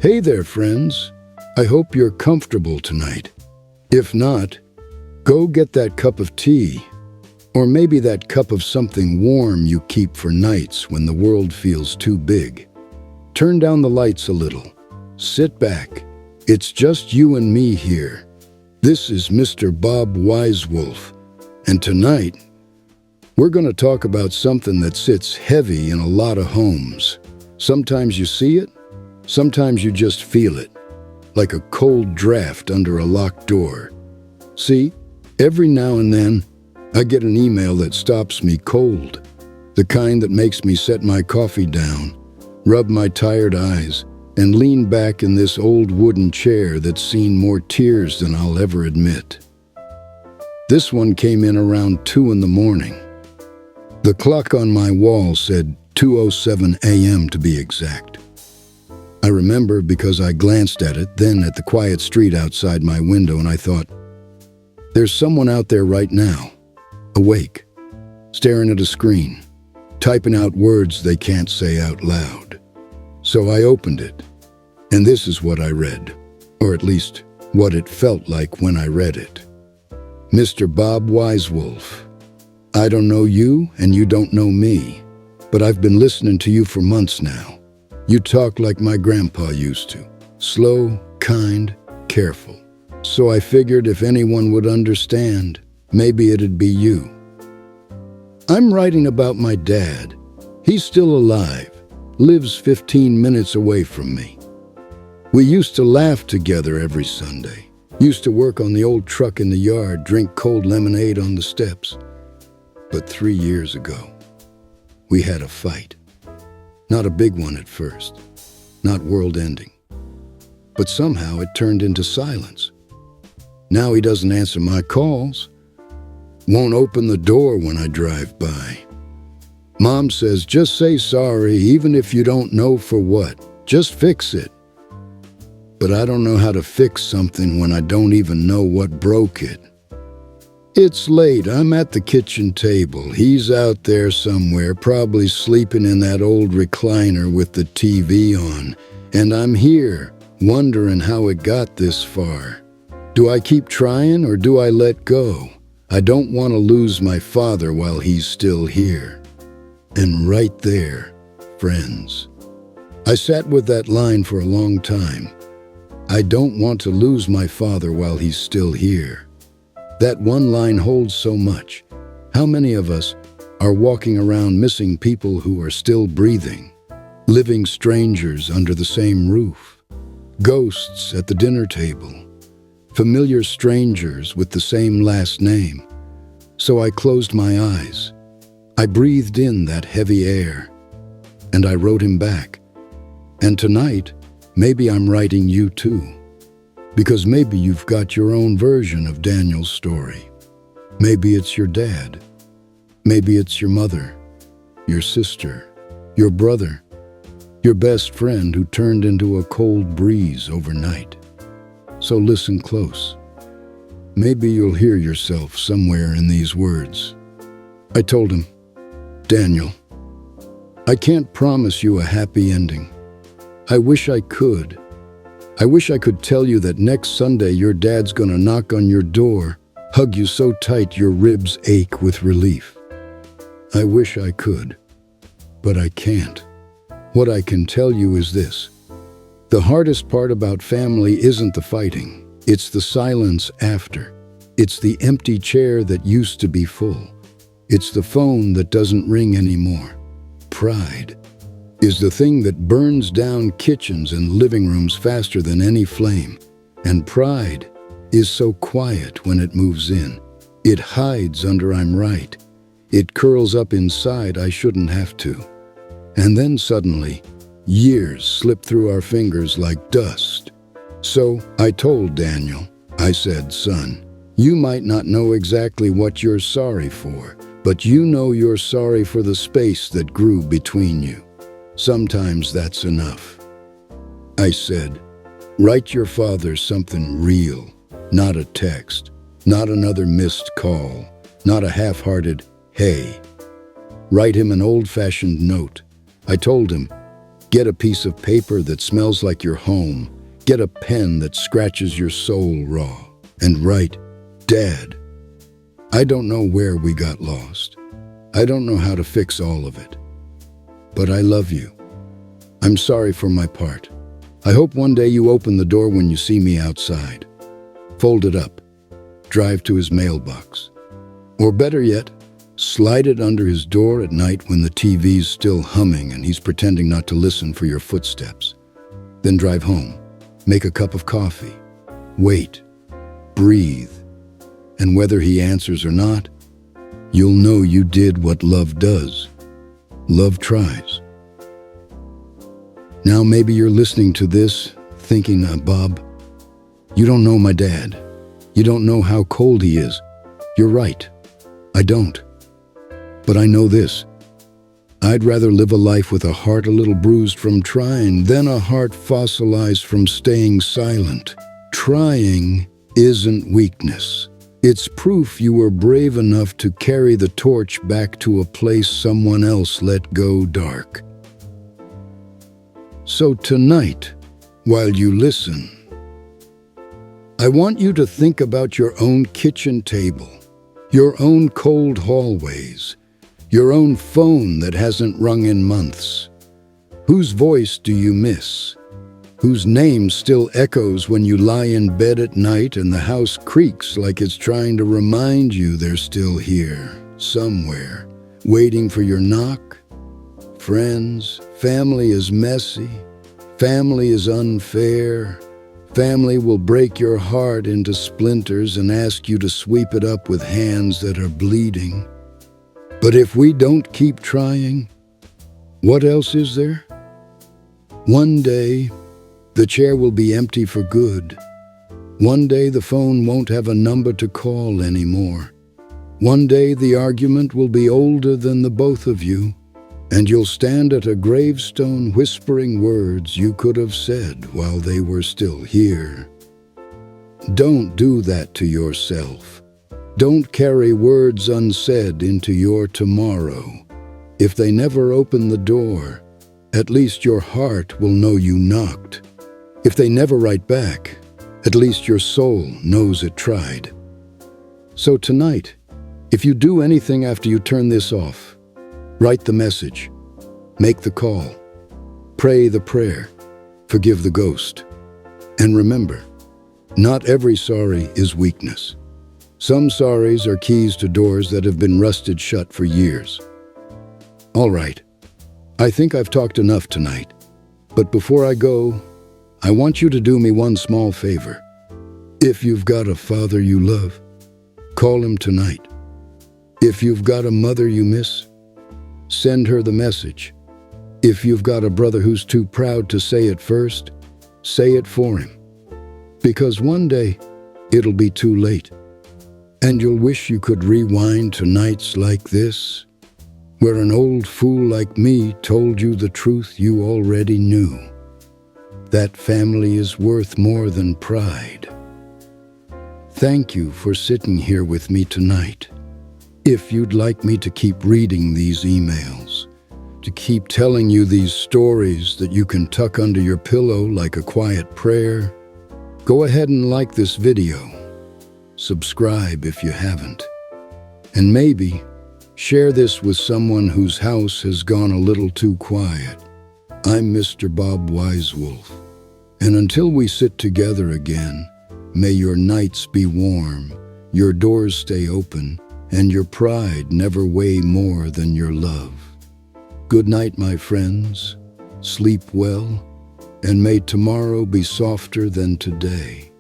Hey there, friends. I hope you're comfortable tonight. If not, go get that cup of tea, or maybe that cup of something warm you keep for nights when the world feels too big. Turn down the lights a little. Sit back. It's just you and me here. This is Mr. Bob Wisewolf, and tonight, we're going to talk about something that sits heavy in a lot of homes. Sometimes you see it, sometimes you just feel it, like a cold draft under a locked door. See, every now and then, I get an email that stops me cold, the kind that makes me set my coffee down, rub my tired eyes, and lean back in this old wooden chair that's seen more tears than I'll ever admit. This one came in around 2 a.m. The clock on my wall said 2:07 a.m. to be exact. I remember because I glanced at it, then at the quiet street outside my window, and I thought, there's someone out there right now, awake, staring at a screen, typing out words they can't say out loud. So I opened it, and this is what I read, or at least what it felt like when I read it. Mr. Bob Wisewolf, I don't know you and you don't know me, but I've been listening to you for months now. You talk like my grandpa used to, slow, kind, careful. So I figured if anyone would understand, maybe it'd be you. I'm writing about my dad. He's still alive, lives 15 minutes away from me. We used to laugh together every Sunday, used to work on the old truck in the yard, drink cold lemonade on the steps. But 3 years ago, we had a fight. Not a big one at first, not world-ending. But somehow it turned into silence. Now he doesn't answer my calls, won't open the door when I drive by. Mom says, just say sorry, even if you don't know for what. Just fix it. But I don't know how to fix something when I don't even know what broke it. It's late. I'm at the kitchen table. He's out there somewhere, probably sleeping in that old recliner with the TV on. And I'm here, wondering how it got this far. Do I keep trying or do I let go? I don't want to lose my father while he's still here. And right there, friends, I sat with that line for a long time. I don't want to lose my father while he's still here. That one line holds so much. How many of us are walking around missing people who are still breathing, living strangers under the same roof, ghosts at the dinner table, familiar strangers with the same last name? So I closed my eyes. I breathed in that heavy air, and I wrote him back. And tonight, maybe I'm writing you too. Because maybe you've got your own version of Daniel's story. Maybe it's your dad. Maybe it's your mother, your sister, your brother, your best friend who turned into a cold breeze overnight. So listen close. Maybe you'll hear yourself somewhere in these words. I told him, Daniel, I can't promise you a happy ending. I wish I could. I wish I could tell you that next Sunday your dad's gonna knock on your door, hug you so tight your ribs ache with relief. I wish I could, but I can't. What I can tell you is this. The hardest part about family isn't the fighting, it's the silence after. It's the empty chair that used to be full. It's the phone that doesn't ring anymore. Pride is the thing that burns down kitchens and living rooms faster than any flame. And pride is so quiet when it moves in. It hides under I'm right. It curls up inside I shouldn't have to. And then suddenly, years slip through our fingers like dust. So I told Daniel, I said, son, you might not know exactly what you're sorry for, but you know you're sorry for the space that grew between you. Sometimes that's enough. I said, write your father something real, not a text, not another missed call, not a half-hearted, hey. Write him an old-fashioned note. I told him, Get a piece of paper that smells like your home. Get a pen that scratches your soul raw. And write, Dad, I don't know where we got lost. I don't know how to fix all of it. But I love you. I'm sorry for my part. I hope one day you open the door when you see me outside. Fold it up. Drive to his mailbox. Or better yet, slide it under his door at night when the TV's still humming and he's pretending not to listen for your footsteps. Then drive home. Make a cup of coffee. Wait. Breathe. And whether he answers or not, you'll know you did what love does. Love tries. Now maybe you're listening to this, thinking, Bob, you don't know my dad. You don't know how cold he is. You're right. I don't. But I know this. I'd rather live a life with a heart a little bruised from trying than a heart fossilized from staying silent. Trying isn't weakness. It's proof you were brave enough to carry the torch back to a place someone else let go dark. So tonight, while you listen, I want you to think about your own kitchen table, your own cold hallways, your own phone that hasn't rung in months. Whose voice do you miss? Whose name still echoes when you lie in bed at night and the house creaks like it's trying to remind you they're still here, somewhere, waiting for your knock? Friends, family is messy. Family is unfair. Family will break your heart into splinters and ask you to sweep it up with hands that are bleeding. But if we don't keep trying, what else is there? One day, the chair will be empty for good. One day, the phone won't have a number to call anymore. One day, the argument will be older than the both of you, and you'll stand at a gravestone whispering words you could have said while they were still here. Don't do that to yourself. Don't carry words unsaid into your tomorrow. If they never open the door, at least your heart will know you knocked. If they never write back, at least your soul knows it tried. So tonight, if you do anything after you turn this off, write the message, make the call, pray the prayer, forgive the ghost. And remember, not every sorry is weakness. Some sorries are keys to doors that have been rusted shut for years. All right, I think I've talked enough tonight. But before I go, I want you to do me one small favor. If you've got a father you love, call him tonight. If you've got a mother you miss, send her the message. If you've got a brother who's too proud to say it first, say it for him. Because one day, it'll be too late. And you'll wish you could rewind to nights like this, where an old fool like me told you the truth you already knew. That family is worth more than pride. Thank you for sitting here with me tonight. If you'd like me to keep reading these emails, to keep telling you these stories that you can tuck under your pillow like a quiet prayer, go ahead and like this video. Subscribe if you haven't. And maybe share this with someone whose house has gone a little too quiet. I'm Mr. Bob Wisewolf. And until we sit together again, may your nights be warm, your doors stay open, and your pride never weigh more than your love. Good night, my friends. Sleep well, and may tomorrow be softer than today.